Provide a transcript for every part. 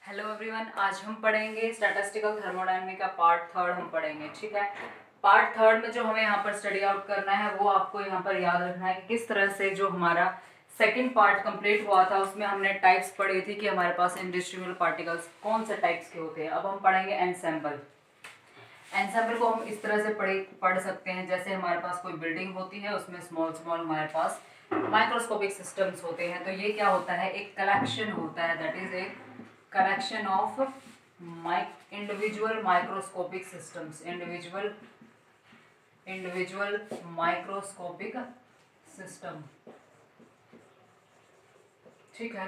Hello everyone, आज हम पढ़ेंगे स्टैटिस्टिकल थर्मोडायनामिक का पार्ट थर्ड हम पढ़ेंगे। ठीक है, पार्ट थर्ड में जो हमें यहाँ पर स्टडी आउट करना है वो आपको यहाँ पर याद रखना है कि किस तरह से जो हमारा सेकंड पार्ट कंप्लीट हुआ था उसमें हमने टाइप्स पढ़ी थी कि हमारे पास इंडिस्ट्रियल पार्टिकल्स कौन से टाइप्स के होते हैं। अब हम पढ़ेंगे एनसेम्बल। एनसेम्बल को हम इस तरह से पढ़ सकते हैं जैसे हमारे पास कोई बिल्डिंग होती है, उसमें स्मॉल स्मॉल हमारे पास माइक्रोस्कोपिक सिस्टम्स होते हैं। तो ये क्या होता है, एक कलेक्शन होता है, that is a collection of individual microscopic systems, individual microscopic system। ठीक है,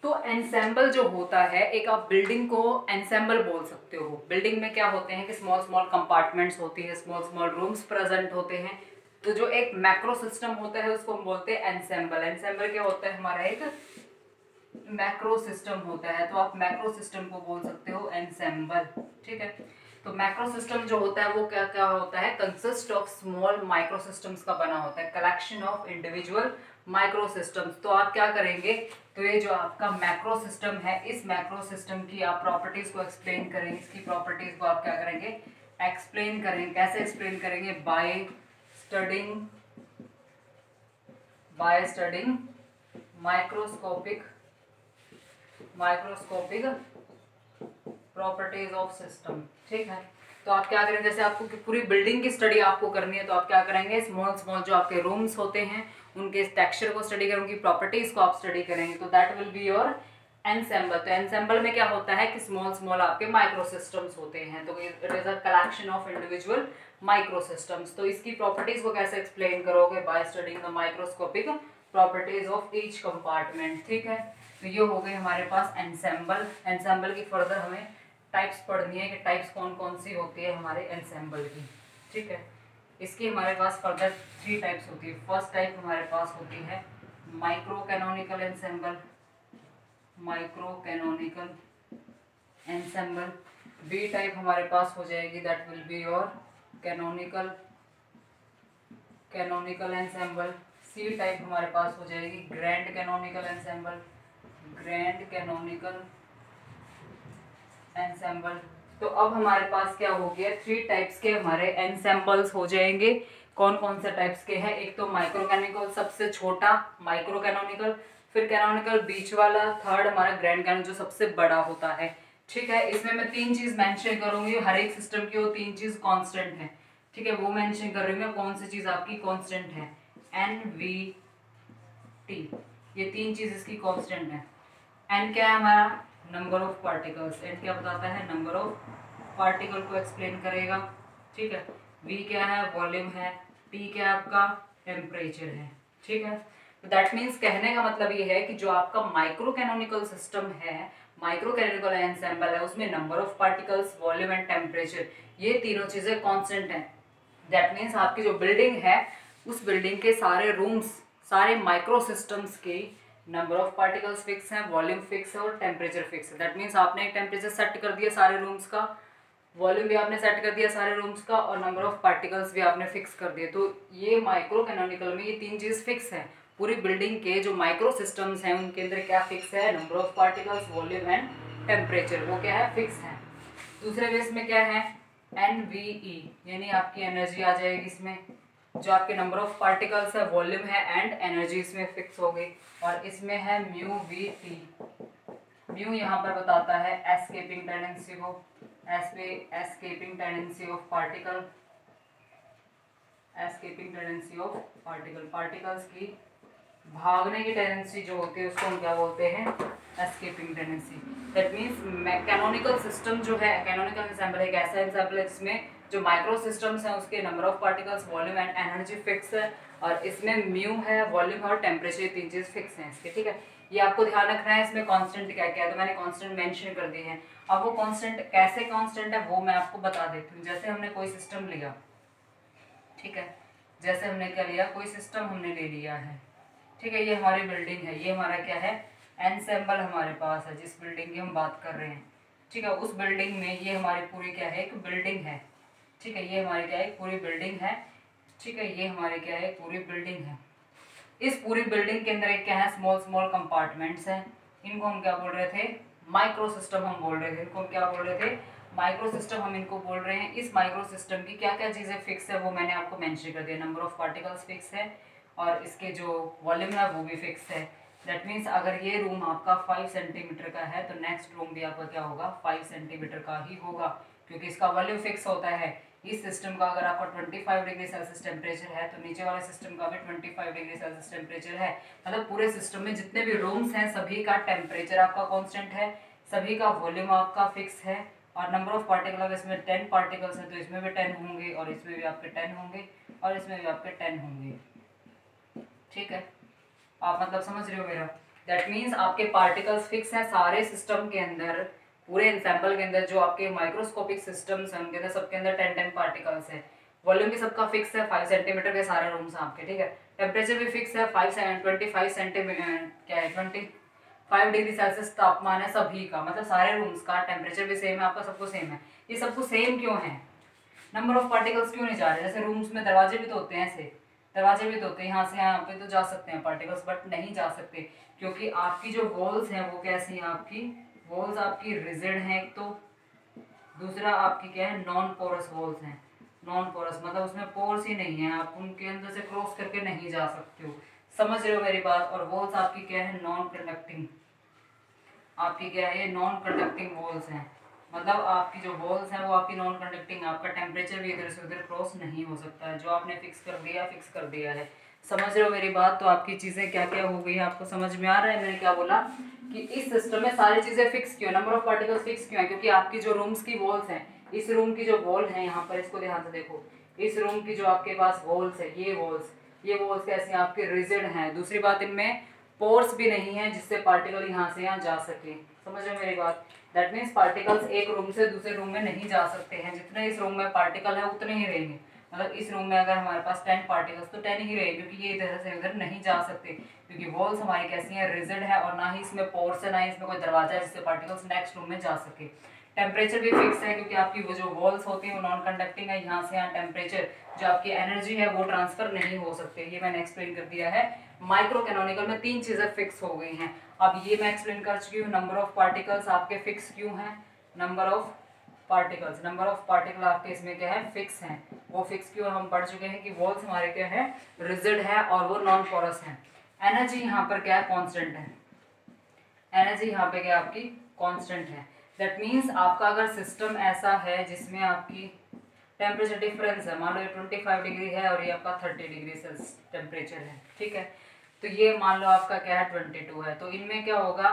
तो एनसेम्बल जो होता है, एक आप बिल्डिंग को एनसेम्बल बोल सकते हो। बिल्डिंग में क्या होते हैं कि स्मॉल स्मॉल कंपार्टमेंट्स होती है, स्मॉल स्मॉल रूम्स प्रेजेंट होते हैं। तो जो एक मैक्रो सिस्टम होता है उसको हम बोलते हैं एनसेम्बल। एनसेम्बल क्या होता है, हमारा एक मैक्रो सिस्टम होता है, तो आप मैक्रो सिस्टम को बोल सकते हो एनसेम्बल। ठीक है, तो मैक्रो सिस्टम जो होता है वो क्या क्या होता है, consist of small micro systems का बना होता है, collection of individual micro systems. तो आप क्या करेंगे, तो ये जो आपका मैक्रो सिस्टम है, इस मैक्रो सिस्टम की आप प्रॉपर्टीज को एक्सप्लेन करेंगे। इसकी प्रॉपर्टीज को आप क्या करेंगे, एक्सप्लेन करेंगे। कैसे एक्सप्लेन करेंगे, by studying microscopic properties of system. ठीक है, तो आप क्या करेंगे, जैसे आपको पूरी बिल्डिंग की स्टडी आपको करनी है तो आप क्या करेंगे, स्मॉल स्मॉल जो आपके रूम्स होते हैं उनके टेक्सचर को स्टडी करेंगे, उनकी प्रॉपर्टीज को आप स्टडी करेंगे। तो that will be your ensemble. तो एनसेम्बल में क्या होता है कि स्मॉल स्मॉल आपके माइक्रो सिस्टम्स होते हैं, तो it is a collection of individual micro systems. तो इसकी प्रॉपर्टीज को कैसे एक्सप्लेन करोगे, by studying the microscopic properties of each compartment. ठीक है, तो ये हो गए हमारे पास एनसेम्बल। एनसेम्बल की फर्दर हमें टाइप्स पढ़नी है कि टाइप्स कौन कौन सी होती है हमारे एनसेम्बल की। ठीक है, इसकी हमारे पास फर्दर 3 टाइप्स होती है। फर्स्ट टाइप हमारे पास होती है micro canonical ensemble, B type हमारे पास हो जाएगी, that will be your canonical ensemble. C type हमारे पास हो जाएगी ग्रैंड कैनोनिकल एनसेम्बल। तो अब हमारे पास क्या हो गया, 3 टाइप्स के हमारे एनसेम्बल्स हो जाएंगे। कौन कौन से टाइप्स के हैं, एक तो माइक्रो कैनोनिकल सबसे छोटा माइक्रो कैनोनिकल, फिर कैनोनिकल बीच वाला, थर्ड हमारा ग्रैंड कैनोनिकल जो सबसे बड़ा होता है। ठीक है, इसमें मैं 3 चीज मेंशन करूंगी, हर एक सिस्टम की वो 3 चीज कांस्टेंट है। ठीक है, वो मेंशन कर रही हूँ कौन सी चीज आपकी कांस्टेंट है, NVT, ये 3 चीज इसकी कांस्टेंट है। एन क्या है हमारा, नंबर ऑफ पार्टिकल्स। एन क्या बताता है, नंबर ऑफ पार्टिकल को एक्सप्लेन करेगा। ठीक है, वी क्या है, वॉल्यूम है, टी क्या है आपका, टेम्परेचर है। ठीक है, तो दैट मीन्स कहने का मतलब ये है कि जो आपका माइक्रो कैनोनिकल सिस्टम है, माइक्रो कैनोनिकल एनसेम्बल है, उसमें number of particles, volume and temperature, ये तीनों चीजें कांस्टेंट हैं। दैट मीन्स आपकी जो बिल्डिंग है, उस बिल्डिंग के सारे रूम्स, सारे माइक्रो सिस्टम्स के नंबर ऑफ पार्टिकल्स फिक्स हैं, वॉल्यूम फिक्स है और टेम्परेचर फिक्स है। दैट मीन्स आपने एक टेम्परेचर सेट कर दिया सारे रूम्स का, वॉल्यूम भी आपने सेट कर दिया सारे रूम्स का, और नंबर ऑफ पार्टिकल्स भी आपने फिक्स कर दिए। तो ये माइक्रो कैनोनिकल में ये 3 चीज फिक्स है। पूरी बिल्डिंग के जो माइक्रो सिस्टम्स हैं उनके अंदर क्या फिक्स है, number of particles, volume and temperature, वो क्या है, फिक्स है। दूसरे बेस में क्या है, NVE, यानी आपकी एनर्जी आ जाएगी इसमें, जो आपके नंबर ऑफ पार्टिकल्स है, वॉल्यूम है एंड एनर्जी इसमें फिक्स हो गई। और इसमें है म्यू VT, म्यू यहाँ पर बताता है एस्केपिंग टेंडेंसी को, एस्केपिंग टेंडेंसी ऑफ पार्टिकल्स की भागने की टेंडेंसी जो होती है उसको हम क्या बोलते हैं, escaping tendency. That means canonical system जो है, कैनोनिकल एनसेम्बल एक ऐसा एनसेम्बल है जिसमें जो माइक्रो सिस्टम्स हैं उसके number of particles, volume and energy fix है, और इसमें म्यू है, वॉल्यूम और टेम्परेचर, 3 चीज फिक्स हैं इसके। ठीक है, ये आपको ध्यान रखना है। इसमें कांस्टेंट क्या क्या है, तो मैंने कांस्टेंट मेंशन कर दिए हैं। अब वो कांस्टेंट कैसे कांस्टेंट है वो मैं आपको बता देती हूँ। जैसे हमने कोई सिस्टम लिया, ठीक है, जैसे हमने क्या लिया, कोई सिस्टम हमने ले लिया है। ठीक है, ये हमारी बिल्डिंग है, ये हमारा क्या है, एनसेम्बल हमारे पास है, जिस बिल्डिंग की हम बात कर रहे हैं। ठीक है, उस बिल्डिंग में ये हमारी पूरी क्या है, एक बिल्डिंग है। ठीक है, ये हमारी क्या है, पूरी बिल्डिंग है। ठीक है, ये हमारी क्या है, पूरी बिल्डिंग है। इस पूरी बिल्डिंग के अंदर एक क्या है, स्मॉल स्मॉल कंपार्टमेंट्स हैं, इनको हम क्या बोल रहे थे, माइक्रो सिस्टम हम बोल रहे थे, इनको क्या बोल रहे थे, माइक्रो सिस्टम हम इनको बोल रहे हैं। इस माइक्रो सिस्टम की क्या क्या चीज़ें फिक्स है वो मैंने आपको मेंशन कर दिया। नंबर ऑफ पार्टिकल्स फिक्स है और इसके जो वॉल्यूम है वो भी फिक्स है। दैट मीन्स अगर ये रूम आपका 5 सेंटीमीटर का है तो नेक्स्ट रूम भी आपका क्या होगा, 5 सेंटीमीटर का ही होगा, क्योंकि इसका वॉल्यूम फिक्स होता है। इस सिस्टम का अगर आपका 25 डिग्री सेल्सियस टेम्परेचर है तो नीचे वाले सिस्टम का भी 25 डिग्री सेल्सियस टेम्परेचर है। मतलब पूरे सिस्टम में जितने भी रूम्स हैं सभी का टेम्परेचर आपका कांस्टेंट है, सभी का वॉल्यूम आपका फिक्स है। और नंबर ऑफ पार्टिकल अगर इसमें 10 पार्टिकल्स हैं तो इसमें भी 10 होंगे और इसमें भी आपके 10 होंगे और इसमें भी आपके 10 होंगे। ठीक है, आप मतलब समझ रहे हो मेरा। दैट मीन्स आपके पार्टिकल्स फिक्स हैं सारे सिस्टम के अंदर, पूरे एंसेम्बल के अंदर जो आपके माइक्रोस्कोपिक सिस्टम्स हैं उनके अंदर सबके अंदर 10 पार्टिकल्स है। वॉल्यूम भी सबका फिक्स है, 5 सेंटीमीटर के सारे रूम्स हैं आपके। ठीक है, टेम्परेचर भी फिक्स है, 25 सेंटीमीटर क्या है 25 डिग्री सेल्सियस तापमान है सभी का, मतलब सारे रूम्स का टेम्परेचर भी सेम है आपका, सबको सेम है। ये सबको सेम क्यों है, नंबर ऑफ पार्टिकल्स क्यों नहीं जा रहे। जैसे रूम्स में दरवाजे भी तो होते हैं, ऐसे दरवाजे भी तो होते हैं, यहाँ से यहाँ पे तो जा सकते हैं पार्टिकल्स, बट नहीं जा सकते क्योंकि आपकी जो वॉल्स हैं वो कैसी हैं, आपकी वॉल्स आपकी रिजिड हैं एक तो, दूसरा आपकी क्या है नॉन पोरस वॉल्स हैं। नॉन पोरस मतलब उसमें पोर्स ही नहीं है, आप उनके अंदर से क्रॉस करके नहीं जा सकते हो। समझ रहे हो मेरी बात। और वॉल्स आपकी क्या है नॉन कंडक्टिंग, आपकी क्या है ये नॉन कंडक्टिंग वॉल्स हैं। मतलब आपकी जो वॉल्स हैं वो आपकी नॉन कंडक्टिंग, आपका टेम्परेचर भी इधर से उधर क्रॉस नहीं हो सकता है, जो आपने फिक्स कर दिया है। समझ रहे हो मेरी बात। तो आपकी चीज़ें क्या क्या हो गई, आपको समझ में आ रहा है मैंने क्या बोला कि इस सिस्टम में सारी चीज़ें फिक्स क्यों, नंबर ऑफ पार्टिकल्स फिक्स क्यों है, क्योंकि आपकी जो रूम्स की वॉल्स हैं, इस रूम की जो वॉल है यहाँ पर, इसको ध्यान से देखो, इस रूम की जो आपके पास वॉल्स है, ये वॉल्स कैसी हैं आपके रिजिड हैं। दूसरी बात, इनमें पोर्स भी नहीं है जिससे पार्टिकल यहाँ से यहाँ जा सके। समझ रहे हो मेरी बात। दैट मीन्स पार्टिकल्स एक रूम से दूसरे रूम में नहीं जा सकते हैं, जितने इस रूम में पार्टिकल है उतने ही रहेंगे। मतलब इस रूम में अगर हमारे पास 10 पार्टिकल्स तो 10 ही रहेंगे, क्योंकि ये इधर से उधर नहीं जा सकते, क्योंकि वॉल्स हमारी कैसी हैं रिजिड है और ना ही इसमें पोर्स है, ना ही इसमें कोई दरवाजा है जिससे पार्टिकल्स नेक्स्ट रूम में जा सके। टेम्परेचर भी फिक्स है क्योंकि आपकी वो जो वॉल्स होती हैं वो नॉन कंडक्टिंग है, यहाँ से यहाँ टेम्परेचर जो आपकी एनर्जी है वो ट्रांसफर नहीं हो सकते। ये मैंने एक्सप्लेन कर दिया है। माइक्रो कैनोनिकल में 3 चीज़ें फिक्स हो गई हैं। अब ये मैं एक्सप्लेन कर चुकी हूँ, नंबर ऑफ पार्टिकल्स आपके फिक्स क्यों हैं, नंबर ऑफ पार्टिकल आपके इसमें क्या है फिक्स हैं। वो फिक्स क्यों हम पढ़ चुके हैं कि वॉल्स हमारे क्या है रिजिड है और वो नॉन पोरस है। एनर्जी यहाँ पर क्या है कांस्टेंट है, एनर्जी यहाँ पे क्या आपकी कांस्टेंट है। दैट मीन्स आपका अगर सिस्टम ऐसा है जिसमें आपकी टेम्परेचर डिफरेंस है, मान लो ये 25 डिग्री है और ये आपका 30 डिग्री सेल्सियस टेम्परेचर है, ठीक है, तो ये मान लो आपका क्या है 22 है, तो इनमें क्या होगा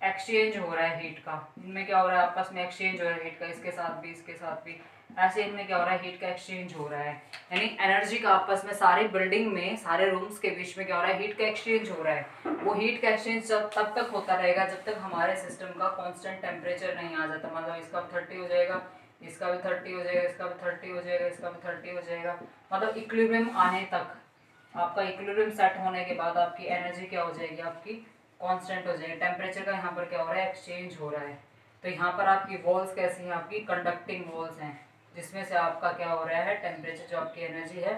एक्सचेंज हो रहा है हीट का। इनमें क्या हो रहा है आपस में एक्सचेंज हो रहा है हीट का, इसके साथ भी इसके साथ भी, ऐसे इनमें क्या हो रहा है हीट का एक्सचेंज हो रहा है। यानी एनर्जी का आपस में सारे बिल्डिंग में सारे रूम्स के बीच में क्या हो रहा है हीट का एक्सचेंज हो रहा है। वो हीट का एक्सचेंज तब तक होता रहेगा जब तक हमारे सिस्टम का कांस्टेंट टेम्परेचर नहीं आ जाता। मतलब इसका 30 हो जाएगा, इसका भी 30 हो जाएगा, इसका भी 30 हो जाएगा, इसका भी 30 हो जाएगा, मतलब इक्विलिब्रियम आने तक, आपका इक्विलिब्रियम सेट होने के बाद आपकी एनर्जी क्या हो जाएगी आपकी कांस्टेंट हो जाएगी। टेम्परेचर का यहाँ पर क्या हो रहा है एक्सचेंज हो रहा है। तो यहाँ पर आपकी वॉल्स कैसी हैं, आपकी कंडक्टिंग वॉल्स हैं, जिसमें से आपका क्या हो रहा है टेम्परेचर जो आपकी एनर्जी है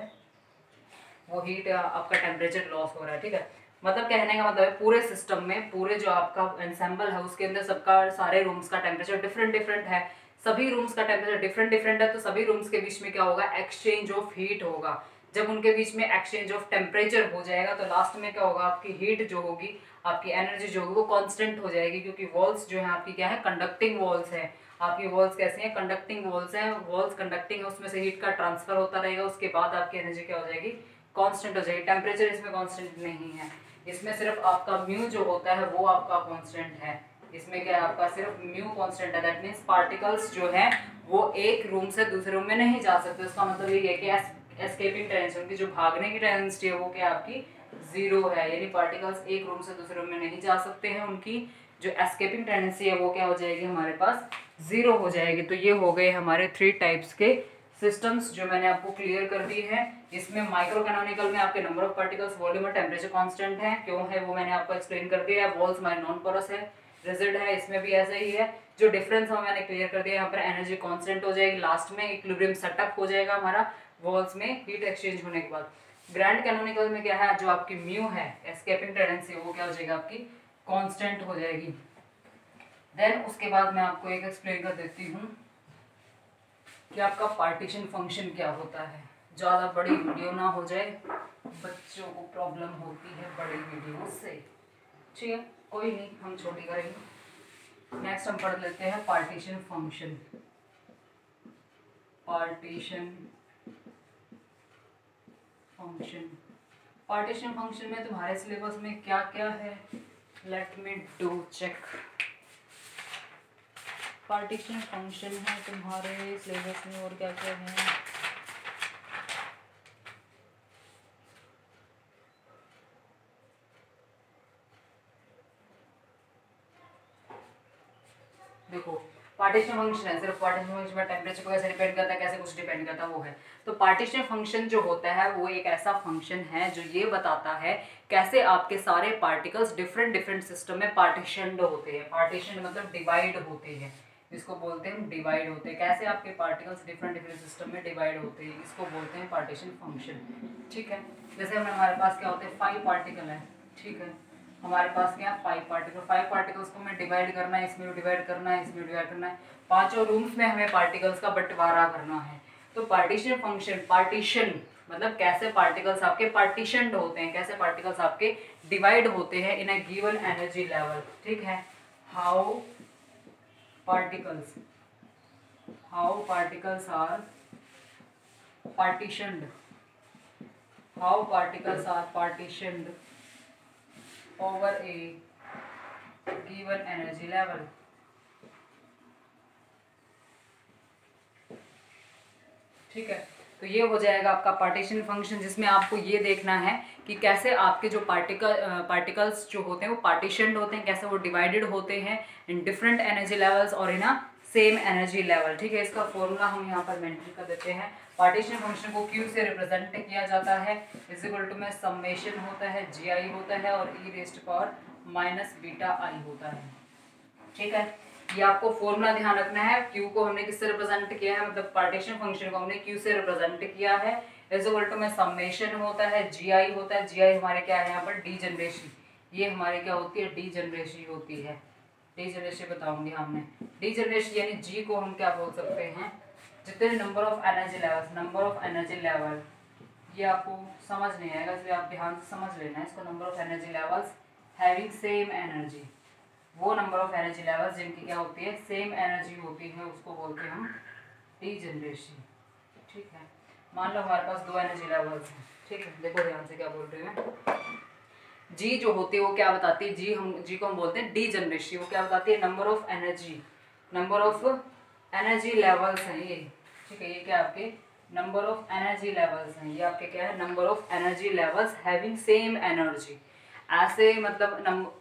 वो हीट आपका टेम्परेचर लॉस हो रहा है। ठीक है, मतलब कहने का मतलब है पूरे सिस्टम में पूरे जो आपका एंसेंबल है उसके अंदर सबका सारे रूम्स का टेम्परेचर डिफरेंट डिफरेंट है, सभी रूम्स का टेम्परेचर डिफरेंट डिफरेंट है, तो सभी रूम्स के बीच में क्या होगा एक्सचेंज ऑफ हीट होगा। जब उनके बीच में एक्सचेंज ऑफ टेम्परेचर हो जाएगा तो लास्ट में क्या होगा आपकी हीट जो होगी, आपकी एनर्जी जो होगी वो कांस्टेंट हो जाएगी, क्योंकि वॉल्स जो है आपकी क्या है कंडक्टिंग वॉल्स है। आपकी वॉल्स कैसे हैं कंडक्टिंग वॉल्स हैं, वॉल्स कंडक्टिंग है, उसमें से हीट का ट्रांसफर होता रहेगा, उसके बाद आपकी एनर्जी क्या हो जाएगी कांस्टेंट हो जाएगी। टेम्परेचर इसमें कांस्टेंट नहीं है, इसमें सिर्फ आपका म्यू जो होता है वो आपका कांस्टेंट है। इसमें क्या है आपका सिर्फ म्यू कांस्टेंट है। दैट मींस पार्टिकल्स जो है वो एक रूम से दूसरे रूम में नहीं जा सकते। इसका मतलब ये है कि एस्केपिंग टेंडेंसी, उनकी जो भागने की टेंडेंसी है वो क्या आपकी 0 है, यानी पार्टिकल्स एक रूम से दूसरे रूम में नहीं जा सकते हैं, उनकी जो एस्केपिंग टेंडेंसी है वो क्या हो जाएगी हमारे पास 0 हो जाएगी। तो ये हो गए हमारे 3 टाइप्स के सिस्टम्स जो मैंने आपको क्लियर कर दी है। इसमें माइक्रो कैनोनिकल में आपके नंबर ऑफ पार्टिकल्स, वॉल्यूम और टेम्परेचर कांस्टेंट है, क्यों है वो मैंने आपको एक्सप्लेन कर दिया है। वॉल्स हमारे नॉन पोरस है, रिजिड है, इसमें भी ऐसा ही है। जो डिफरेंस है मैंने क्लियर कर दिया, यहाँ पर एनर्जी कांस्टेंट हो जाएगी, लास्ट में इक्विलिब्रियम सेटअप हो जाएगा हमारा वॉल्स में हीट एक्सचेंज होने के बाद। ग्रैंड कैनोनिकल में क्या है जो आपकी म्यू है एस्केपिंग टेंडेंसी वो क्या हो जाएगी आपकी कांस्टेंट हो जाएगी। देन उसके बाद मैं आपको एक एक्सप्लेन कर देती हूँ कि आपका पार्टीशन फंक्शन क्या होता है। ज़्यादा बड़ी वीडियो ना हो जाए, बच्चों को प्रॉब्लम होती है बड़ी वीडियो से, ठीक है, कोई नहीं, हम छोटी करेंगे। नेक्स्ट हम पढ़ लेते हैं partition function. Partition function, partition function में तुम्हारे सिलेबस में क्या क्या है, let me do check. Partition function है तुम्हारे सिलेबस में और क्या क्या है। देखो पार्टीशन फंक्शन है, सिर्फ पार्टीशन फंक्शन में टेम्परेचर को कैसे डिपेंड करता है, कैसे कुछ डिपेंड करता है वो है। तो पार्टीशन फंक्शन जो होता है वो एक ऐसा फंक्शन है जो ये बताता है कैसे आपके सारे पार्टिकल्स डिफरेंट डिफरेंट सिस्टम में पार्टीशनड होते हैं। पार्टीशन मतलब डिवाइड होते हैं, इसको बोलते हैं डिवाइड होते हैं। कैसे आपके पार्टिकल्स डिफरेंट डिफरेंट सिस्टम में डिवाइड होते हैं, इसको बोलते हैं पार्टीशन फंक्शन, ठीक है। जैसे हमारे पास क्या होते हैं, 5 पार्टिकल है, ठीक है, हमारे पास क्या 5 पार्टिकल, 5 पार्टिकल्स को हमें डिवाइड करना है, इसमें डिवाइड करना है, इसमें डिवाइड करना है, पांचों रूम्स में हमें पार्टिकल्स का बंटवारा करना है। तो पार्टीशन फंक्शन, पार्टीशन मतलब कैसे पार्टिकल्स आपके पार्टीशनड होते हैं, कैसे पार्टिकल्स आपके डिवाइड होते हैं इन अ गिवन एनर्जी लेवल, ठीक है। How particles are partitioned, how particles are partitioned over a given energy level, ठीक है। तो ये हो जाएगा आपका पार्टीशन फंक्शन, जिसमें आपको ये देखना है कि कैसे आपके जो पार्टिकल्स जो होते हैं वो पार्टीशनड होते हैं, कैसे वो डिवाइडेड होते हैं इन डिफरेंट एनर्जी लेवल्स और इन अ सेम एनर्जी लेवल, ठीक है। इसका फॉर्मूला हम यहाँ पर मेंशन कर देते हैं। पार्टीशन फंक्शन को Q से रिप्रेजेंट किया जाता है, इज इक्वल टू में समेशन होता है, GI होता है और e⁻⁻βI होता है, ठीक है। ये आपको फॉर्मूला ध्यान रखना है। Q को हमने किससे रिप्रेजेंट किया है, मतलब पार्टीशन फंक्शन को हमने Q से रिप्रेजेंट किया है, इज इक्वल टू में समेशन होता है, GI होता है, GI हमारे क्या है यहाँ पर डी जनरेशन, ये हमारे क्या होती है डी जनरेशन होती है, डी जनरेशन बताऊंगी हमने। डी जनरेशन यानी G को हम क्या बोल सकते हैं, जितने number of energy levels, number of energy level, ये आपको समझ नहीं आएगा इसलिए आप ध्यान से समझ लेना है इसको। Number of energy levels having same energy, वो नंबर ऑफ एनर्जी लेवल्स जिनकी क्या होती है सेम एनर्जी होती है, उसको बोलते हैं हम डी जनरेशन, ठीक है। मान लो हमारे पास 2 एनर्जी लेवल्स हैं, ठीक है, देखो ध्यान से क्या बोल रहे हैं। जी जो होती है वो क्या बताती है, जी को हम बोलते हैं डी जनरेशन, वो क्या बताती है number of energy, number of energy levels हैं ये, ठीक है। ये क्या आपके नंबर ऑफ एनर्जी लेवल्स हैं, ये आपके क्या है number of energy levels having same energy. ऐसे मतलब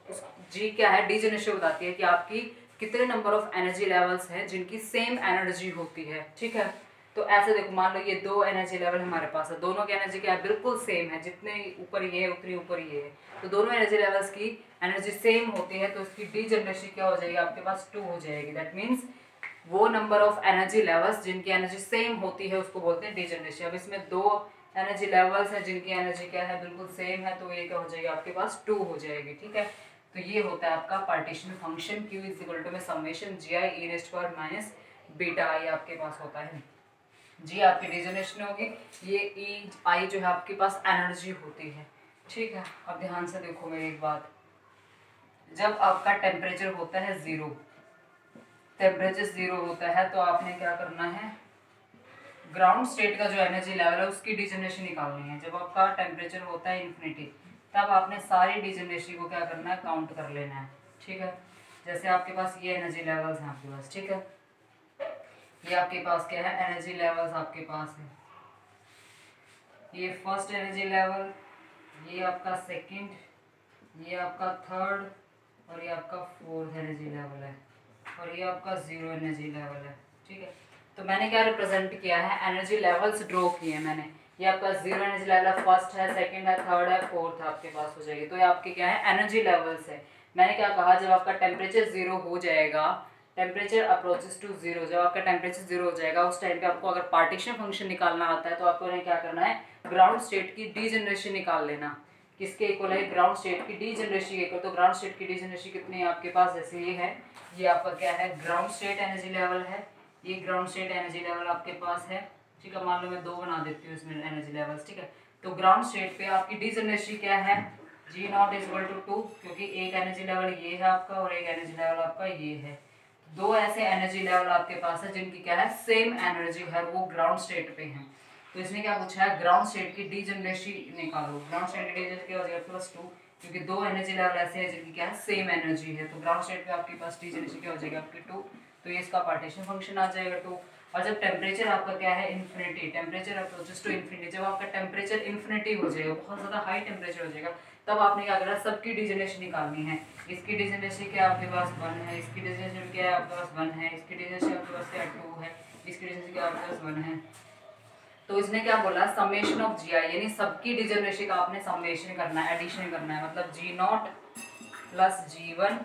जी क्या है डी जनरेशन बताती है कि आपकी कितने नंबर ऑफ एनर्जी लेवल्स हैं जिनकी सेम एनर्जी होती है, ठीक है। तो ऐसे देखो मान लो ये 2 एनर्जी लेवल हमारे पास है, दोनों की एनर्जी क्या है बिल्कुल सेम है, जितने ऊपर ये है उतनी ऊपर ये है, तो दोनों एनर्जी लेवल्स की एनर्जी सेम होती है, तो इसकी डी जनरेशन क्या हो जाएगी आपके पास 2 हो जाएगी। दैट मीन्स वो नंबर ऑफ एनर्जी लेवल्स जिनकी एनर्जी सेम होती है उसको बोलते हैं डी जनरेशन। अब इसमें 2 एनर्जी लेवल्स हैं जिनकी एनर्जी क्या है बिल्कुल सेम है, तो ये क्या हो जाएगी आपके पास 2 हो जाएगी, ठीक है। तो ये होता है आपका partition function, Q is equal to में समेशन GI e⁻⁻βI आपके पास होता है। जी आपकी डी जनरेशन होगी, ये EI जो है आपके पास एनर्जी होती है, ठीक है। अब ध्यान से देखो मेरी एक बात, जब आपका टेम्परेचर होता है 0, टेम्परेचर 0 होता है तो आपने क्या करना है, ग्राउंड स्टेट का जो एनर्जी लेवल है उसकी डी जनरेशन निकालनी है। जब आपका टेम्परेचर होता है इन्फिनिटी तब आपने सारी डी जनरेशन को क्या करना है काउंट कर लेना है, ठीक है। जैसे आपके पास ये एनर्जी लेवल्स हैं आपके पास, ठीक है, ये आपके पास क्या है एनर्जी लेवल्स आपके पास है, ये फर्स्ट एनर्जी लेवल, ये आपका सेकंड, ये आपका थर्ड और ये आपका फोर्थ एनर्जी लेवल है और ये आपका 0 एनर्जी लेवल है, ठीक है। तो मैंने क्या रिप्रेजेंट किया है एनर्जी लेवल्स ड्रॉ किए हैं मैंने, ये आपका 0 एनर्जी लेवल फर्स्ट है, सेकंड है, थर्ड है, फोर्थ आपके पास हो जाएगी, तो ये आपके क्या है एनर्जी लेवल्स है। मैंने क्या कहा जब आपका टेम्परेचर 0 हो जाएगा, टेम्परेचर अप्रोचेस टू 0, जब आपका टेम्परेचर 0 हो जाएगा उस टाइम पे आपको अगर पार्टीशन फंक्शन निकालना आता है तो आपको क्या करना है ग्राउंड स्टेट की डी जनरेशन निकाल लेना, किसके इक्वल है, ग्राउंड स्टेट की डीजनरेसी के इक्वल। तो ग्राउंड स्टेट की डीजनरेसी कितनी है आपके पास, जैसे ये है, ये आपका क्या है, ग्राउंड स्टेट एनर्जी लेवल है, ये ग्राउंड स्टेट एनर्जी लेवल आपके पास है, ठीक है। मान लो मैं 2 बना देती हूँ इसमें एनर्जी लेवल्स, ठीक है। तो ग्राउंड स्टेट पे आपकी डीजनरेसी क्या है, G0 इक्वल टू 2, क्योंकि एक एनर्जी लेवल ये है आपका और एक एनर्जी लेवल आपका ये है। 2 ऐसे एनर्जी लेवल आपके पास है जिनकी क्या है, सेम एनर्जी है, वो ग्राउंड स्टेट पे हैं। तो इसने क्या पूछा है, ग्राउंड स्टेट की डीजनरेसी निकालो। ग्राउंड स्टेट की डीजनरेसी क्या हो जाएगा, +2, क्योंकि 2 एनर्जी लेवल ऐसे हैं जिनकी क्या है, सेम एनर्जी है। तो ग्राउंड स्टेट पे आपके पास डीजनरेसी क्या हो जाएगा आपकी 2, तो ये इसका पार्टीशन फंक्शन आ जाएगा 2। और जब टेम्परेचर आपका क्या है, infinity, temperature approaches to infinity, जब आपका टेम्परेचर इन्फिनिटी हो जाएगा, बहुत ज़्यादा हाई टेम्परेचर हो जाएगा, तब आपने क्या करना है, सबकी डीजनरेसी निकालनी है। इसकी डीजनरेसी क्या आपके पास 1 है, इसकी डीजनरेसी क्या है आपके पास 1 है, इसकी डीजनरेसी आपके पास क्या 2 है, इसकी डीजनरेसी क्या आपके पास 1 है। तो इसने क्या बोला, समेशन ऑफ जी आई, यानी सबकी डिजनरेसी का आपने समेशन करना है, एडिशन करना है। मतलब G0 plus G1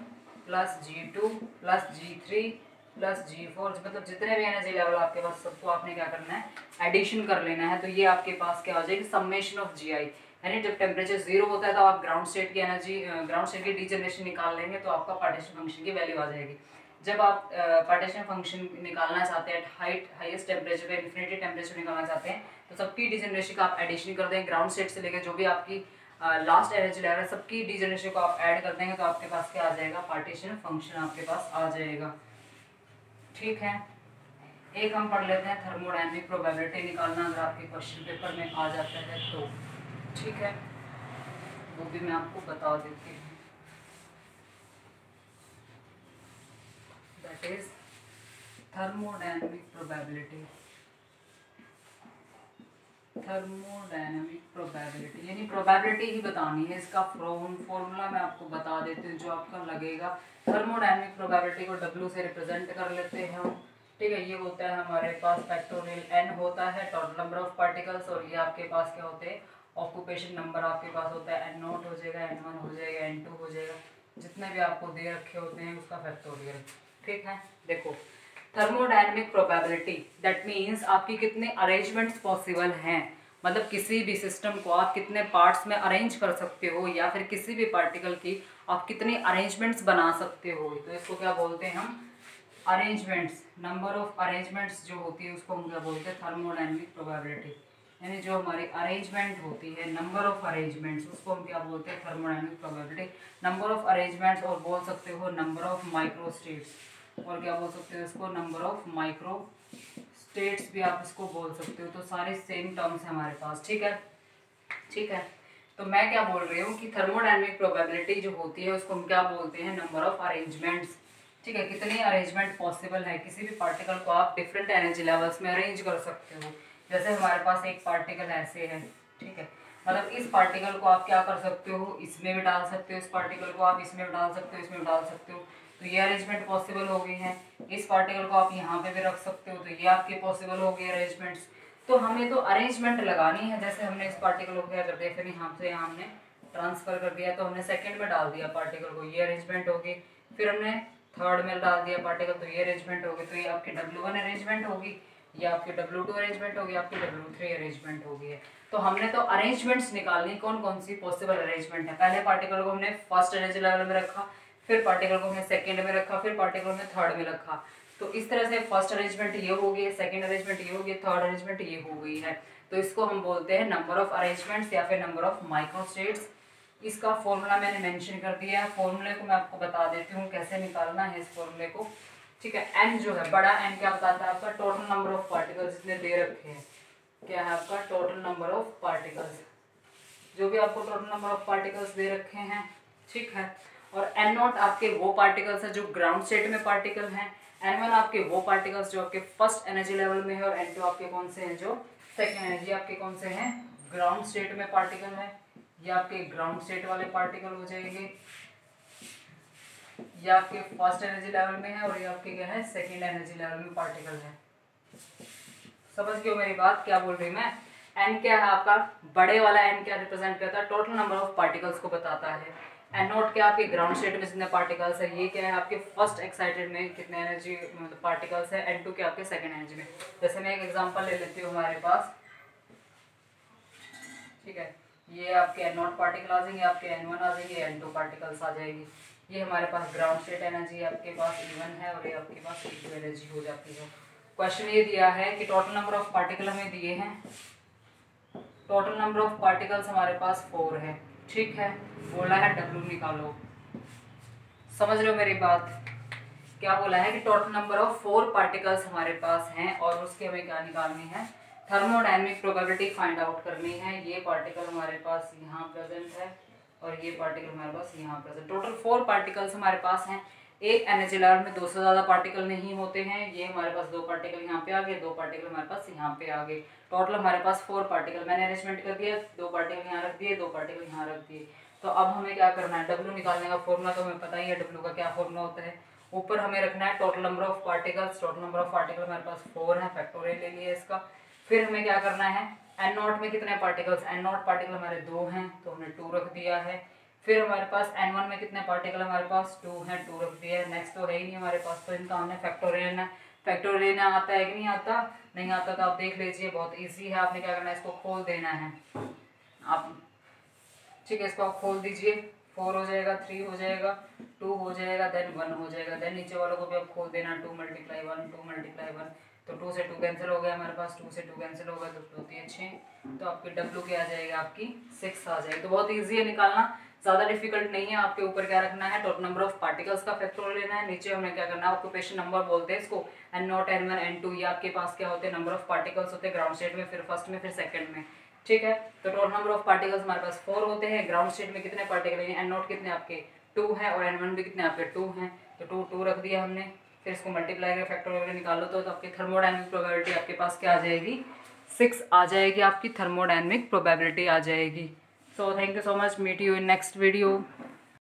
plus G2 plus G3 plus G4, मतलब जितने भी एनर्जी लेवल आपके पास सबको आपने क्या करना है, एडिशन कर लेना है। तो ये आपके पास क्या हो जाएगी, समेशन ऑफ जी आई, यानी जब टेम्परेचर 0 होता है तो आप ग्राउंड स्टेट की एनर्जी, ग्राउंड स्टेट की डीजनरेशन निकाल लेंगे तो आपका पार्टीशन फंक्शन की वैल्यू आ जाएगी। जब आप पार्टीशन फंक्शन निकालना चाहते हैं हाईएस्ट टेम्परेचर पे, इन्फिनिटी टेम्परेचर निकालना चाहते हैं, तो सबकी डीजनरेशन का आप एडिशन कर दें, ग्राउंड स्टेट से लेकर जो भी आपकी लास्ट एनर्जी लेवल है सबकी डीजनरेशन को आप ऐड कर देंगे, तो आपके पास क्या आ जाएगा, पार्टीशन फंक्शन आपके पास आ जाएगा। ठीक है, एक हम पढ़ लेते हैं थर्मोडायनेमिक प्रोबेबिलिटी निकालना, अगर आपके क्वेश्चन पेपर में आ जाता है तो। ठीक है, वो भी मैं आपको बता देती हूँ। That is thermodynamic probability. Thermodynamic probability यानी प्रोबेबिलिटी ही बतानी है, इसका फॉर्मूला मैं आपको बता देती हूँ जो आपका लगेगा। थर्मोडायनेमिक प्रोबेबिलिटी को W से रिप्रेजेंट कर लेते हैं हम, ठीक है। ये होता है हमारे पास फैक्टोरियल n होता है, टोटल नंबर ऑफ पार्टिकल्स, और ये आपके पास क्या होते हैं, ऑक्यूपेशन नंबर आपके पास होता है, N0 हो जाएगा, N1 हो जाएगा, N2 हो जाएगा, जितने भी आपको दे रखे होते हैं उसका फैक्टोरियल। ठीक है, देखो थर्मोडायनेमिक प्रोबेबिलिटी दैट मीन्स आपकी कितने अरेंजमेंट्स पॉसिबल हैं, मतलब किसी भी सिस्टम को आप कितने पार्ट्स में अरेंज कर सकते हो, या फिर किसी भी पार्टिकल की आप कितने अरेंजमेंट्स बना सकते हो। तो इसको क्या बोलते हैं हम, अरेंजमेंट्स, नंबर ऑफ अरेंजमेंट्स जो होती है उसको हम क्या बोलते हैं, थर्मोडायनेमिक प्रोबेबिलिटी। यानी जो हमारी अरेंजमेंट होती है, नंबर ऑफ अरेंजमेंट्स, उसको हम क्या बोलते हैं, thermodynamic probability. Number of arrangements, और बोल सकते हो नंबर ऑफ माइक्रो स्टेट्स, और क्या बोल सकते हो इसको, नंबर ऑफ माइक्रो स्टेट्स भी आप इसको बोल सकते हो। तो सारे सेम टर्म्स हैं हमारे पास। ठीक है, ठीक है। तो मैं क्या बोल रही हूँ कि थर्मोडायनेमिक प्रोबेबिलिटी जो होती है उसको हम क्या बोलते हैं, नंबर ऑफ अरेंजमेंट्स। ठीक है, कितनी अरेंजमेंट पॉसिबल है, किसी भी पार्टिकल को आप डिफरेंट एनर्जी लेवल्स में अरेंज कर सकते हो। जैसे हमारे पास एक पार्टिकल ऐसे है, ठीक है, मतलब इस पार्टिकल को आप क्या कर सकते हो, इसमें भी डाल सकते हो, इस पार्टिकल को आप इसमें भी डाल सकते हो, इसमें भी डाल सकते हो, तो ये अरेंजमेंट पॉसिबल हो गई है। इस पार्टिकल को आप यहाँ पे भी रख सकते हो, तो ये आपके पॉसिबल हो गए अरेंजमेंट्स। तो हमें तो अरेंजमेंट लगानी है, जैसे हमने इस पार्टिकल को क्या कर दिया, फिर यहाँ से यहाँ हमने ट्रांसफर कर दिया, तो हमने सेकंड में डाल दिया पार्टिकल को, ये अरेंजमेंट होगी। फिर हमने थर्ड में डाल दिया पार्टिकल, तो ये अरेंजमेंट होगी। तो ये आपकी W1 अरेंजमेंट होगी, ये आपकी W2 अरेंजमेंट होगी, आपकी W3 अरेंजमेंट होगी है। तो हमने तो अरेंजमेंट्स निकालनी, कौन कौन सी पॉसिबल अरेंजमेंट है। पहले पार्टिकल को हमने फर्स्ट एनर्जी लेवल में रखा, फिर पार्टिकल को हमने सेकंड में रखा, फिर पार्टिकल में थर्ड में रखा। तो इस तरह से फर्स्ट अरेंजमेंट ये हो गई, सेकंड अरेंजमेंट ये हो गई, थर्ड अरेंजमेंट ये हो गई है। तो इसको हम बोलते हैं नंबर ऑफ अरेंजमेंट्स या फिर नंबर ऑफ माइक्रोस्टेट्स। इसका फॉर्मूला मैंने मेंशन कर दिया है, फॉर्मूले को मैं आपको बता देती हूँ कैसे निकालना है इस फॉर्मूले को। ठीक है, एन जो है, बड़ा एन क्या बताता है, आपका टोटल नंबर ऑफ पार्टिकल्स जितने दे रखे हैं। क्या है आपका टोटल नंबर ऑफ पार्टिकल्स, जो भी आपको total number of particles they रखे हैं। ठीक है, और एन नॉट आपके वो पार्टिकल्स हैं जो ग्राउंड स्टेट में पार्टिकल हैं, N1 आपके वो पार्टिकल्स जो आपके फर्स्ट एनर्जी लेवल में है, और N2 आपके कौन से हैं, जो सेकेंड एनर्जी आपके कौन से हैं, ग्राउंड स्टेट में पार्टिकल है। ये आपके ग्राउंड स्टेट वाले पार्टिकल हो जाएंगे, ये आपके फर्स्ट एनर्जी लेवल में है, और ये आपके क्या है, सेकेंड एनर्जी लेवल में पार्टिकल है। समझ गए मेरी बात, क्या बोल रही मैं। एन क्या है आपका, बड़े वाला एन क्या रिप्रेजेंट करता है, टोटल नंबर ऑफ पार्टिकल्स को बताता है। एन नॉट क्या आपके ग्राउंड स्टेट में जितने पार्टिकल्स है, ये क्या है आपके फर्स्ट एक्साइटेड में कितने एनर्जी मतलब पार्टिकल्स है, एन टू क्या आपके सेकेंड एनर्जी में। जैसे मैं एक एग्जांपल ले लेती हूँ हमारे पास, ठीक है, ये आपके N0 पार्टिकल आ जाएंगे, आपके N1 आ जाएंगे, N2 पार्टिकल्स आ जाएगी। ये हमारे पास ग्राउंड स्टेट एनर्जी आपके पास E1 है और ये आपके पास E2 एनर्जी हो जाती है। क्वेश्चन ये दिया है कि टोटल नंबर ऑफ पार्टिकल हमें दिए हैं, टोटल नंबर ऑफ पार्टिकल्स हमारे पास 4 है, ठीक है। बोला है W निकालो। समझ रहे हो मेरी बात? क्या बोला है कि टोटल नंबर ऑफ 4 पार्टिकल्स हमारे पास हैं और उसके हमें क्या निकालनी है, थर्मोडायनेमिक प्रोबेबिलिटी फाइंड आउट करनी है। ये पार्टिकल हमारे पास यहाँ प्रेजेंट है और ये पार्टिकल हमारे पास यहाँ प्रेजेंट। टोटल 4 पार्टिकल्स हमारे पास हैं। एक NaCl में 2 से ज़्यादा पार्टिकल नहीं होते हैं। ये हमारे पास 2 पार्टिकल यहाँ पे आ गए, 2 पार्टिकल हमारे पास यहाँ पे आ गए। टोटल हमारे पास 4 पार्टिकल मैंने अरेंजमेंट कर दिया, 2 पार्टिकल यहाँ रख दिए, 2 पार्टिकल यहाँ रख दिए। तो अब हमें क्या करना है, W निकालने का फॉर्मूला तो हमें पता ही है, W का क्या फॉर्मूला होता है। ऊपर हमें रखना है total number of particles. Total number of particle हमारे पास 4 है, फैक्टोरियल ले लिए इसका। फिर हमें क्या करना है, N0 में कितने पार्टिकल्स, N0 पार्टिकल हमारे 2 हैं तो हमने 2 रख दिया है। फिर हमारे पास N1 में कितने पार्टिकल हमारे पास 2 हैं, 2 रख दिया है। नेक्स्ट तो है ही नहीं हमारे पास, तो इनका हमने फैक्टोरियल लेना। फैक्टोरियल लेना आता है कि नहीं आता? नहीं आता तो आप देख लीजिए, बहुत ईजी है। आपने क्या करना है, इसको खोल देना है आप, ठीक है। इसको आप खोल दीजिए, 4 हो जाएगा, 3 हो जाएगा, 2 हो जाएगा, देन 1 हो जाएगा। देन नीचे वालों को भी आप खोल देना, 2 × 1, 2 × 1, तो 2 से 2 कैंसिल हो गया हमारे पास, 2 से 2 कैंसिल हो गया तो 2 3 6, तो आपकी W क्या आ जाएगा, आपकी 6 आ जाएगी। तो बहुत ईजी है निकालना, ज़्यादा डिफिकल्ट नहीं है। आपके ऊपर क्या रखना है, टोटल नंबर ऑफ पार्टिकल्स का फैक्टोरियल लेना है। नीचे हमें क्या करना है, ऑक्यूपेशन नंबर बोलते हैं इसको, N0, N1, N2, ये आपके पास क्या होते हैं, नंबर ऑफ पार्टिकल्स होते हैं ग्राउंड स्टेट में, फिर फर्स्ट में, फिर सेकंड में, ठीक है। तो टोटल नंबर ऑफ पार्टिकल्स हमारे पास 4 होते हैं। ग्राउंड स्टेट में कितने पार्टिकल हैं, N0 कितने आपके 2 हैं और N1 भी कितने आपके 2 हैं, तो 2 2 रख दिया हमने। फिर इसको मल्टीप्लाई कर फैक्टोरियल निकालो तो आपकी थर्मोडायनेमिक प्रोबेबिलिटी आपके पास क्या आ जाएगी, 6 आ जाएगी। आपकी थर्मोडायनेमिक प्रोबेबिलिटी आ जाएगी। So thank you so much, meet you in next video.